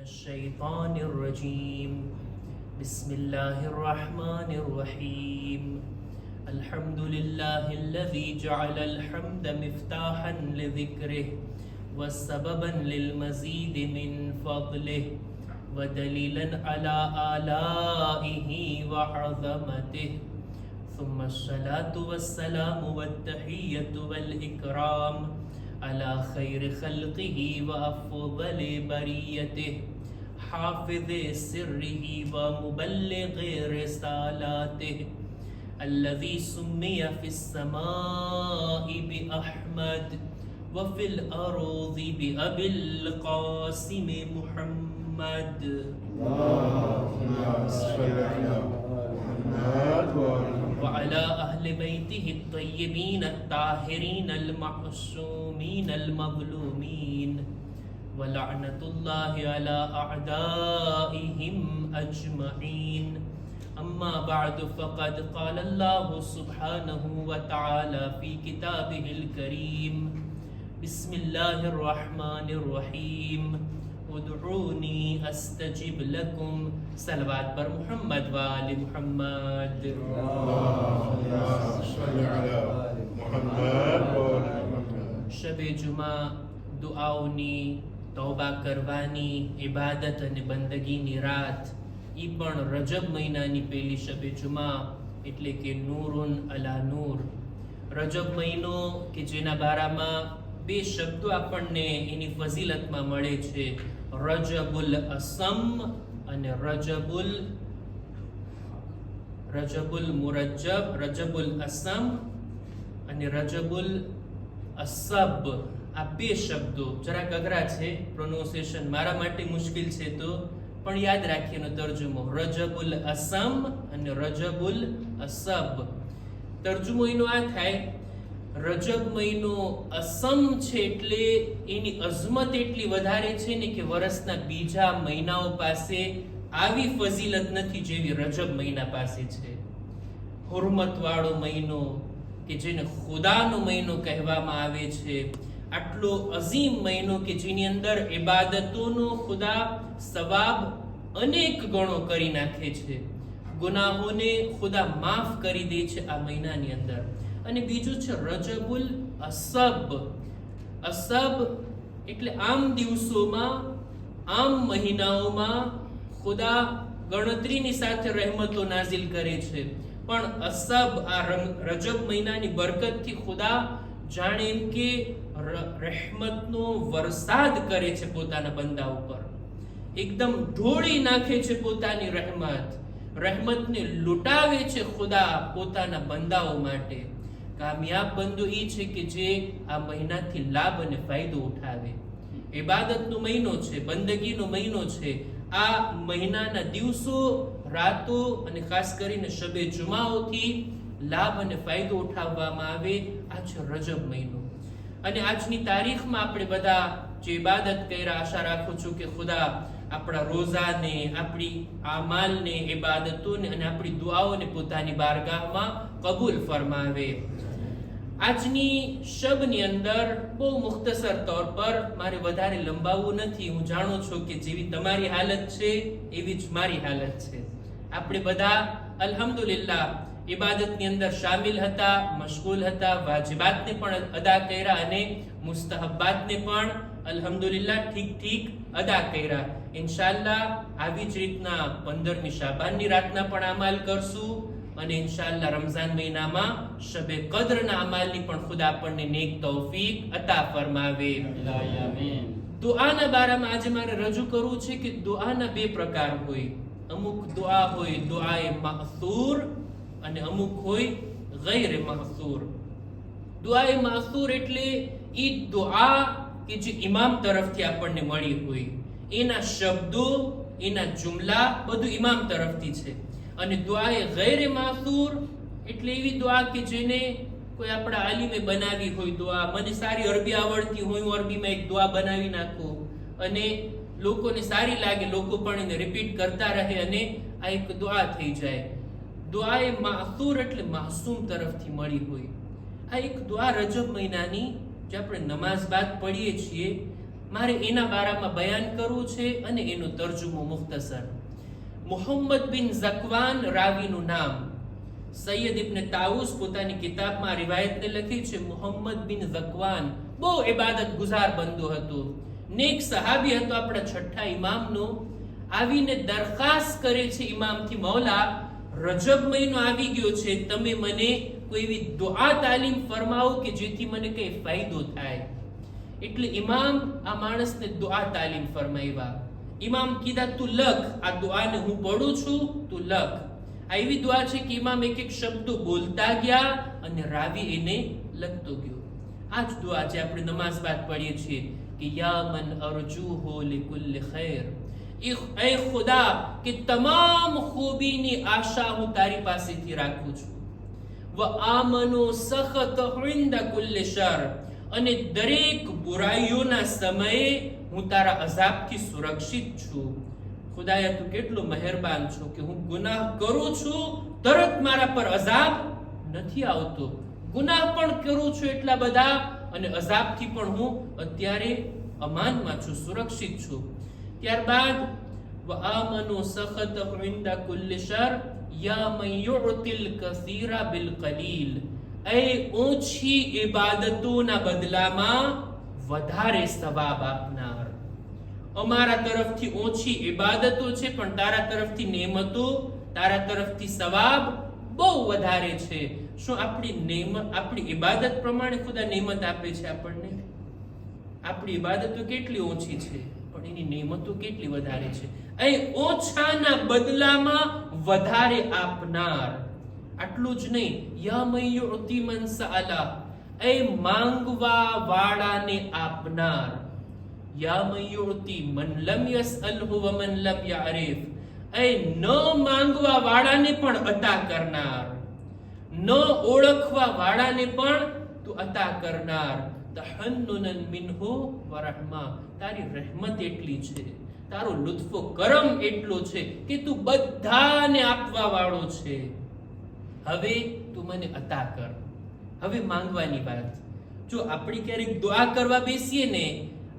الشيطان الرجيم بسم الله الرحمن الرحيم الحمد لله الذي جعل الحمد مفتاحا لذكره وسببا للمزيد من فضله ودليلا على آلائه وعظمته ثم الصلاة والسلام والتحية والإكرام على خير خلقه وأفضل بريته حافظ سره ومبلغ رسالاته الذي سمي في السماء بأحمد وفي الأرض بأبي القاسم محمد اللهم صل على محمد وعلى أهل بيته الطيبين الطاهرين المعصومين المظلومين ولعنة الله على أعدائهم أجمعين أما بعد فقد قال الله سبحانه وتعالى في كتابه الكريم بسم الله الرحمن الرحيم ادعوني استجب لكم صلوات بر محمد وآل محمد اللهم صل على محمد શબ જુમા દુઆઓની તૌબા કરવાની ઇબાદત અને બંદગીની રાત એ પણ રજબ મહિનાની પહેલી શબે જુમા એટલે કે નૂરુન અલા નૂર. રજબ મહિનો કે જેના બારામાં બે શબ્દો આપણને એની ફઝીલતમાં મળે છે, રજબુલ અસમ અને રજબુલ મુરજ્જબ. રજબુલ અસમ અને રજબુલ અસબ આ બે શબ્દો જરાક અઘરા છે, પ્રોનાઉન્સિએશન મારા માટે મુશ્કેલ છે, તો પણ યાદ રાખીએનો તર્જુમો રજબુલ અસમ અને રજબુલ અસબ. તર્જુમો એનો આ થાય, રજબ મહિનો અસમ છે એટલે એની અઝમત એટલી વધારે છે ને કે વર્ષના બીજા મહિનાઓ પાસે આવી ફઝીલત નથી જેવી રજબ મહિના પાસે છે. હુરમત વાળો મહિનો કે જેને ખુદાનો મહિનો કહેવામાં આવે છે, આટલો અઝીમ મહિનો કે જેની અંદર ઇબાદતોનો ખુદા સવાબ અનેક ગણો કરી નાખે છે, ગુનાહોને ખુદા માફ કરી દે છે આ મહિનાની અંદર. અને બીજું છે રજબુલ અસબ. અસબ એટલે આમ દિવસોમાં, આમ મહિનાઓમાં ખુદા ગણતરીની સાથે રહેમતો નાઝિલ કરે છે, પણ અસબ આ રજબ મહિનાની બરકતથી ખુદા જાણે એમ કે રહેમતનો વરસાદ કરે છે પોતાના બંદા ઉપર, એકદમ ઢોળી નાખે છે પોતાની રહેમતને લૂંટાવે છે ખુદા પોતાના બંદાઓ માટે. કામયાબ બંદો એ છે કે જે આ મહિનાથી લાભ અને ફાયદો ઉઠાવે. ઇબાદતનો મહિનો છે, બંદગીનો મહિનો છે. આ મહિનાના દિવસો, રાતો અને ખાસ કરીને શબે જુમાઓથી લાભ અને ફાયદો ઉઠાવવામાં આવે. આ છે રજબ મહિનો. અને આજની તારીખમાં આપણે બધા જે ઇબાદત કર્યા, આશા રાખું છું કે ખુદા આપણા રોઝાને, આપણી આમાલને, ઇબાદતોને અને આપણી દુઆઓને પોતાની બારગાહમાં કબૂલ ફરમાવે. આજની શબની અંદર બહુ મુખ્તસર તौर પર, મારે વધારે લંબાવવું નથી, હું જાણું છું કે જેવી તમારી હાલત છે એવી જ મારી હાલત છે. આપણે બધા અલ્હમ્દુલિલ્લાહ ઇબાદતની અંદર શામિલ હતા, મશગુલ હતા, વાજિબાતને પણ અદા કર્યા અને મુસ્તહબ્બાતને પણ અલ્હમ્દુલિલ્લાહ ઠીક અદા કર્યા. ઇન્શાઅલ્લાહ આવી જ રીતના 15મી શાબાનની રાતના પણ અમાલ કરશું અને ઇન્શાઅલ્લાહ રમઝાન મહિનામાં શબે કદ્રના અમાલની પણ ખુદા આપણને નેક તૌફીક અતા ફરમાવે. આમીન. દુઆના બારામાં આજે મારે રજૂ કરવું છે કે દુઆના બે પ્રકાર હોય. અમુક દુઆ હોય દુઆએ માસૂર અને અમુક હોય ગૈર માસૂર. દુઆએ માસૂર એટલે ઈ દુઆ કે જે ઇમામ તરફથી આપણને મળી હોય, એના શબ્દો, એના જુમલા બધું ઇમામ તરફથી છે. અને દુઆએ ગૈર માસૂર એટલે એવી દુઆ કે જેને કોઈ આપણા આલિમે બનાવી હોય. દુઆ મને સારી અરબી આવડતી હોય, હું અરબીમાં એક દુઆ બનાવી નાખું અને લોકોને સારી લાગે, લોકો પણ એને રિપીટ કરતા રહે અને આ એક દુઆ થઈ જાય. દુઆએ માસૂર એટલે માસૂમ તરફથી મળી હોય. આ એક દુઆ રજબ મહિનાની જે આપણે નમાઝ બાદ પઢીએ છીએ, મારે એના બારામાં બયાન કરવું છે અને એનો તર્જુમો મુખ્તસર. મુહમ્મદ બિન ઝકવાન રાવીનું નામ. સૈયદ ઇબ્ન તાઉસ પોતાની કિતાબમાં રિવાયતને લખી છે, મુહમ્મદ બિન ઝકવાન બહુ ઇબાદત ગુઝાર બંદો હતો, નેક સહાબી હતો. આપણા છઠ્ઠા ઇમામનો આવીને દરખાસ્ત કરે છે ઇમામથી, મૌલા રજબ મહિનો આવી ગયો છે, તમે મને કોઈ એવી દુઆ તાલીમ ફરમાવો કે જેથી મને કઈ ફાયદો થાય. એટલે ઇમામ આ માણસને દુઆ તાલીમ ફરમાવ્યા. ઇમામ કીધા, તું લખ, આ દુઆને હું પઢું છું, તું લખ. આ એવી દુઆ છે કે ઇમામ એક એક શબ્દો બોલતા ગયા અને રાવી એને લખતો ગયો. આ જ દુઆ જે આપણે નમાઝ બાદ પઢીએ છીએ કે યા મન અરજુહુ લિકુલ્લિ ખૈર, એ ખુદા કે તમામ ખૂબીની આશા હું તારી પાસેથી રાખું છું. વ આમનો સખત ઇન્દ કુલ્લિ શર, અને દરેક બુરાઈઓના સમયે હું તારા અઝાબથી સુરક્ષિત છું. ખુદાયા તું કેટલો મહેરબાન છો કે હું ગુનાહ કરું છું તરત મારા પર અઝાબ નથી આવતો. ગુનાહ પણ કરું છું એટલા બધા અને અઝાબથી પણ હું અત્યારે અમાનમાં છું, સુરક્ષિત છું. ત્યારબાદ વઆમનુ સખતહુ ઇન્દા કુલ્લિ શર યા મન યુતિલ કસીરા બિલ કલીલ, એ ઓછી ઇબાદતોના બદલામાં વધારે સવાબ આપનાર. અમારા તરફથી ઓછી ઇબાદતો છે પણ તારા તરફથી નેમતો, તારા તરફથી સવાબ બહુ વધારે છે. શું આપણી ઇબાદત પ્રમાણે ખુદા નેમત આપે છે આપણને? આપણી ઇબાદતો કેટલી ઓછી છે પણ એની નેમતો કેટલી વધારે છે. એ ઓછાના બદલામાં વધારે આપનાર. આટલું જ નહીં, યા મન યુતિ મન સઅલા, એ માંગવા વાળાને આપનાર. યા મન યુતિ મન લમ યસઅલહુ વ મન લમ યઅરિફ, એ ન માંગવા વાળાને પણ અતા કરનાર, ન ઓળખવા વાળાને પણ તું અતા કરનાર. તહન્નુનન મિન્હુ વ રહમા, તારી રહેમત એટલી છે, તારો લુત્ફો કરમ એટલો છે કે તું બધાને આપવા વાળો છે. હવે તું મને અતા કર. હવે માંગવાની વાત. જો આપણે ક્યારેક દુઆ કરવા બેસીએ ને,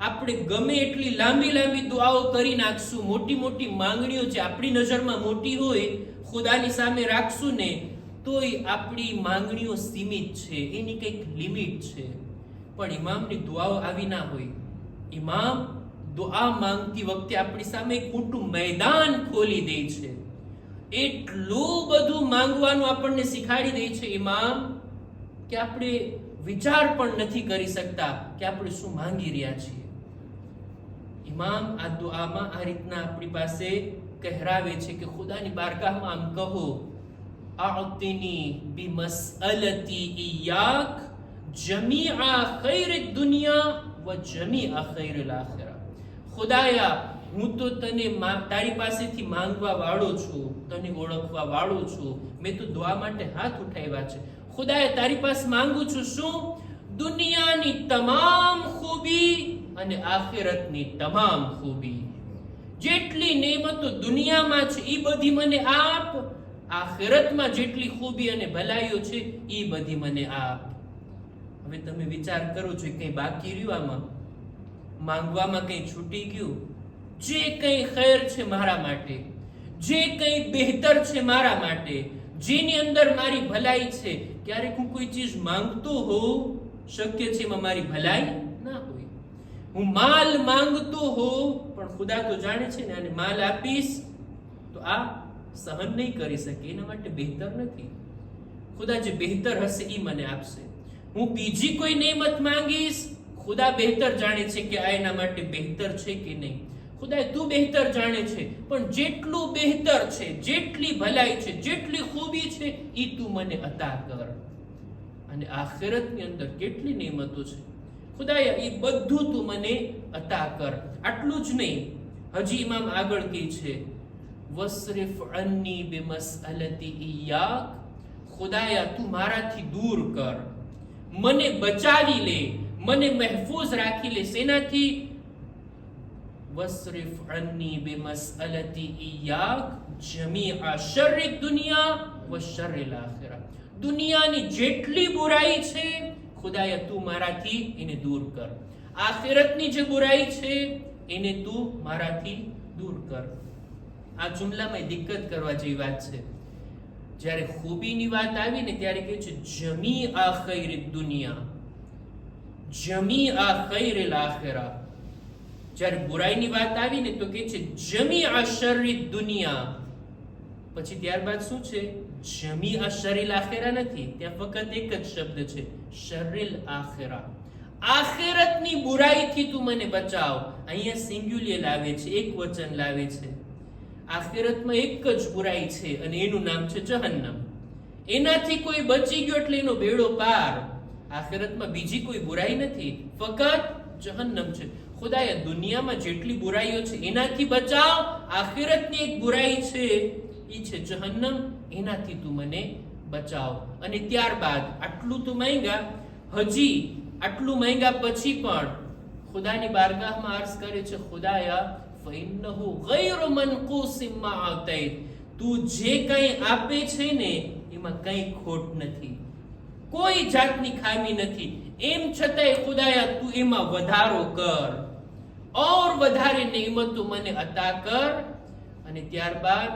આપણે ગમે એટલી લાંબી લાંબી દુઆઓ કરી નાખશું, મોટી મોટી માંગણીઓ જે આપણી નજરમાં મોટી હોય ખુદાની સામે રાખશું ને, તોય આપણી માંગણીઓ સીમિત છે, એની કંઈક લિમિટ છે. પણ ઇમામની દુઆઓ આવી ના હોય. ઇમામ દુઆ માંગતી વખતે આપણી સામે એક મોટું મેદાન ખોલી દે છે. એટલું બધું માંગવાનું આપણને શીખાડી દે છે ઇમામ કે આપણે વિચાર પણ નથી કરી શકતા કે આપણે શું માંગી રહ્યા છીએ. ઇમામ આ દુઆમાં આ રીતના આપણી પાસે કહેરાવે છે કે ખુદાની બારગાહમાં આમ કહો, અઅતિની બિમસઅલતી ઇયાક જમીઆ ખૈરિદ દુનિયા વ જમીઆ ખૈરિલ આખિરા. ખુદાયા, હું તો તને તારી પાસેથી માંગવા વાળો છું, તને ઓળખવા વાળો છું. મેં તો દુઆ માટે હાથ ઉઠાવ્યા છે. ખુદાએ તારી પાસે માંગુ છું શું? દુનિયાની તમામ ખૂબી અને આખિરતની તમામ ખૂબી. જેટલી નેમતો દુનિયામાં છે એ બધી મને આપ, આખિરતમાં જેટલી ખૂબી અને ભલાઈઓ છે એ બધી મને આપ. હવે તમે વિચાર કરો છો કઈ બાકી રહ્યું આમાં? માંગવામાં કઈ છૂટી ગયું? જે કઈ ખૈર છે મારા માટે, જે કઈ બહેતર છે મારા માટે, જેની અંદર મારી ભલાઈ છે, ક્યારેક હું કોઈ ચીજ માંગતો હોઉં, શક્ય છે એમાં મારી ભલાઈ ના હોય. હું માલ માંગતો હોઉં પણ ખુદા તો જાણે છે ને આને માલ આપીશ તો આ સહન નહીં કરી શકે, એના માટે બહેતર નથી. ખુદા જે બહેતર હશે એ મને આપશે. હું બીજી કોઈ નેમત માંગીશ, ખુદા બહેતર જાણે છે કે આ એના માટે બહેતર છે કે નહીં. ખુદા તું બહેતર જાણે છે, પણ જેટલું બહેતર છે, જેટલી ભલાઈ છે, જેટલી ખૂબી છે એ તું મને અતા કર. અને આખિરતની અંદર કેટલી નેમતો છે ખુદાયા, એ બધું તું મને અતા કર. આટલું જ નહીં, હજી ઇમામ આગળ કહે છે, વસરિફ અન્ની બિમસઅલતી ઇયાક, ખુદાયા તું મારાથી દૂર કર, મને બચાવી લે, મને મહેફૂઝ રાખી લે. શેનાથી? વસરિફ અન્ની બિમસઅલતી ઇયાક જમીઆ શર્રિદ દુનિયા વ શર્રિલ આખિરા. દુનિયાની જેટલી બુરાઈ છે ખુદાયા તું મારાથી એને દૂર કર. આખિરતની જે બુરાઈ છે એને તું મારાથી દૂર કર. આ જુમલામાં દિક્કત કરવા જેવી વાત છે. જ્યારે ખૂબીની વાત આવી ને ત્યારે કહે છે જમી આ ખૈરી દુનિયા, જમી આ ખૈરિલ આખિરા. જ્યારે બુરાઈની વાત આવી ને તો કહે છે જમી આ શર્રી દુનિયા. પછી ત્યારબાદ શું છે? જમી આ શરીલ આખિરા નથી, ત્યાં ફક્ત એક જ શબ્દ છે, શર્રિલ આખિરા. આખિરતની બુરાઈથી તું મને બચાવ. અહીંયા સિંગ્યુલર લાવે છે, એક વચન લાવે છે. આખિરતમાં એક જ બુરાઈ છે અને એનું નામ છે જહન્નમ. એનાથી કોઈ બચી ગયો એટલે એનો બેડો પાર. આખિરતમાં બીજી કોઈ બુરાઈ નથી, ફક્ત જહન્નમ છે. ખુદાએ દુનિયામાં જેટલી બુરાઈઓ છે એનાથી બચાવ. આખિરતની એક બુરાઈ છે, એ છે જહન્નમ, એનાથી તું મને બચાવ. અને ત્યારબાદ આટલું તું માંગ્યા, હજી આટલું માંગ્યા પછી પણ ખુદાની બારગાહમાં અર્જ કરે છે ખુદાયા ફઇન્નહુ ગૈરુ મનકૂસિમ મા આતૈત. તું જે કંઈ આપે છે ને એમાં કંઈ ખોટ નથી, કોઈ જાતની ખામી નથી. એમ છતાંય ખુદાયા તું એમાં વધારો કર, ઓર વધારે નેમતો મને અતા કર. અને ત્યારબાદ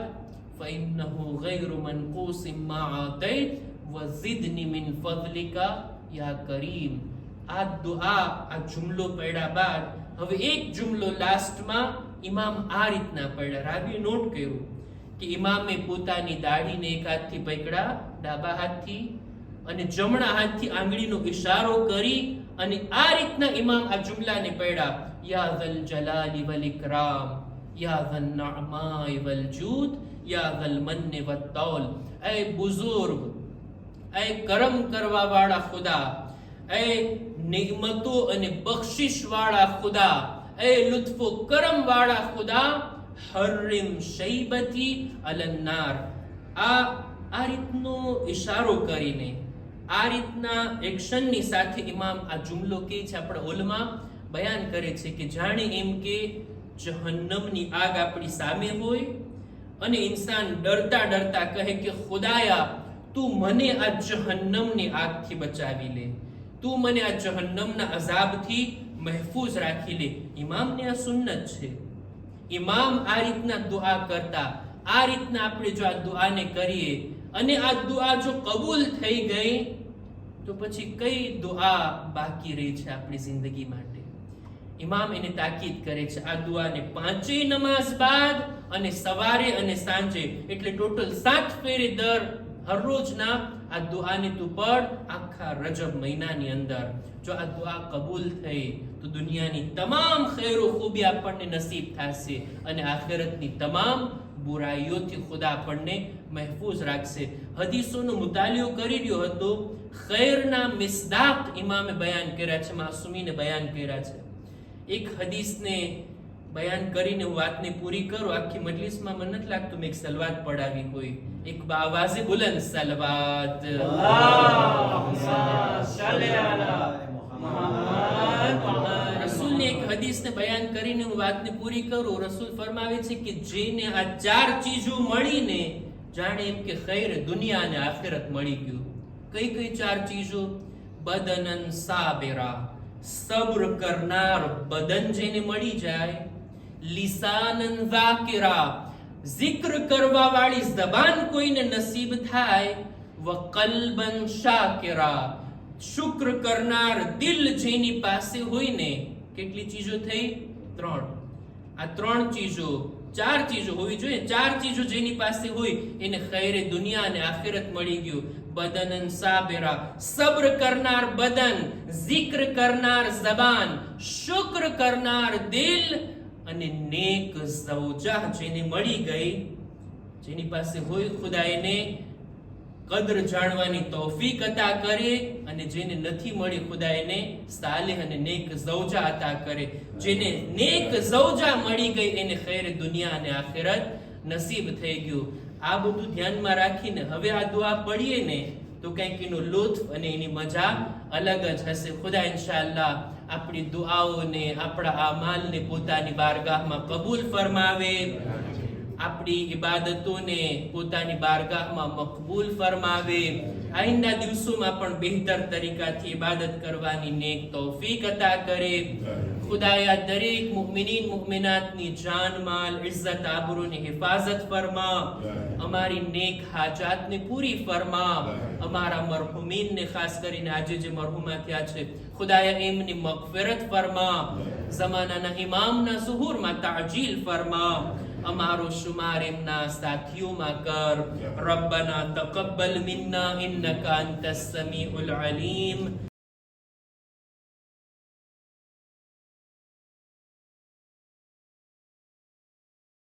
ફઇન્નહુ ગૈરુ મનકૂસિમ મા આતૈત વઝિદની મિન ફضلિકા યા કરીમ. આ દુઆ, આ જુમલો પડ્યા બાદ હવે એક જુમલો લાસ્ટમાં ઇમામ આ રીતના પડ્યા. રાવીએ નોટ કર્યું કે ઇમામે પોતાની દાઢીને એક હાથથી પકડ્યા, ડાબા હાથથી, અને જમણા હાથથી આંગળીનો ઇશારો કરી અને આ રીતના ઇમામ આ જુમલાને પડ્યા. યા ઝલ જલાલી વલ ઇકરામ, યા ઝલ નઅમાઈ વલ જૂદ, યા ઝલ મન્ન વત તૌલ. એ બુઝુર્ગ, એ કરમ કરવા વાળા ખુદા, એ નિમતો અને બક્ષિશ વાળા ખુદા, એ લુત્ફો કરમ વાળા ખુદા, હર્રિમ શૈબતી અલન્નાર. આ રીતનો ઇશારો કરીને, આ રીતના એક્શનની સાથે ઇમામ આ જુમલો કે છે, આપણા ઉલમા બયાન કરે છે કે જાણે એમ કે જહન્નમની આગ આપણી સામે હોય અને ઇન્સાન ડરતા ડરતા કહે કે ખુદાયા તું મને આ જહન્નમની આગથી બચાવી લે, તું મને આ જહન્નમના અઝાબથી મહેફૂઝ રાખી લે. ઇમામને આ સુન્નત છે. ઇમામ આ રીતના દુઆ કરતા. આ રીતના આપણે જો આ દુઆને કરીએ અને આ દુઆ જો કબૂલ થઈ ગઈ તો પછી કઈ દુઆ બાકી રહી છે આપણી જિંદગી માટે? ઇમામ એને તાકીદ કરે છે આ દુઆને પાંચેય નમાઝ બાદ અને સવારે અને સાંજે, એટલે ટોટલ 7 ફેરે દર હરરોજના આ દુઆને તું પઢ આખા રજબ મહિનાની અંદર. જો આ દુઆ કબૂલ થઈ તો દુનિયાની તમામ ખૈરો ખૂબી આપણને નસીબ થશે અને આખિરતની તમામ બુરાઈઓથી ખુદા આપણને મહેફૂઝ રાખશે. હદીસોનો મુતાલિયો કરી રહ્યો હતો. ખૈરના મિસ્દાક ઇમામે બયાન કર્યા છે, માસૂમીને બયાન કર્યા છે. એક હદીસને બયાન કરીને હું વાતને પૂરી કરું. આખી મજલિસમાં મને નથી લાગતું મેં એક સલવાત પડાવી હોય. એક બાવાઝે બુલંદ સલવાત. રસૂલની એક હદીસને બયાન કરીને હું વાતને પૂરી કરું. રસૂલ ફરમાવે છે કે જેને આ 4 ચીજો મળીને જાણે એમ કે ખૈર દુનિયા અને આખિરત મળી ગયું. કઈ કઈ 4 ચીજો? બદનન સાબિરા, સબ્ર કરનાર બદન જેને મળી જાય. લિસાનન ઝાકિરા, zikr કરવા વાળી જબાન કોઈને નસીબ થાય. વકલ્બન શાકિરા, શુક્ર કરનાર દિલ જેની પાસે હોય ને. કેટલી ચીજો થઈ? 3. આ 3 ચીજો, 4 ચીજો હોવી જોઈએ. 4 ચીજો જેની પાસે હોય એને ખૈરે દુનિયા અને આખિરત મળી ગયું. બદનન સાબિરા, સબ્ર કરનાર બદન, zikr કરનાર જબાન, શુક્ર કરનાર દિલ અને નેક ઝૌજા જેને મળી ગઈ, જેની પાસે હોય ખુદા એને કદર જાણવાની તૌફીક અતા કરે અને જેને નથી મળી ખુદા એને સાલેહ અને નેક ઝૌજા અતા કરે. જેને નેક ઝૌજા મળી ગઈ એને ખૈર દુનિયા અને આખિરત નસીબ થઈ ગયું. આ બધું ધ્યાનમાં રાખીને હવે આ દુઆ પડીએ ને તો કંઈક એનો લુત્ફ અને એની મજા અલગ જ હશે. ખુદા ઇન્શાઅલ્લાહ આપણી દુઆઓને, આપણા આમાલને પોતાની બારગાહમાં કબૂલ ફરમાવે, આપણી ઇબાદતોને પોતાની બારગાહમાં મકબૂલ ફરમાવે. આઈંદા દિવસોમાં પણ બહેતર તરીકાથી ઇબાદત કરવાની નેક તૌફીક અતા કરે. ખુદાયા દરેક મુમિનીન મુમિનાતની જાન માલ ઇઝ્ઝત આબરૂની હિફાજત ફરમા. અમારી નેક હાજાતને પૂરી ફરમા. અમારા મરહુમીનને ખાસ કરીને આજે જે મરહુમા થયા છે ખુદાયા એમની મગફિરત ફરમા. ઝમાનાના ઇમામના ઝુહુરમાં તાજીલ ફરમા. અમારો શુમાર એમના સાથીઓમાં કર. રબ્બના તકબ્બલ મિન્ના ઇન્નકા અંતસ સમીઉલ અલીમ.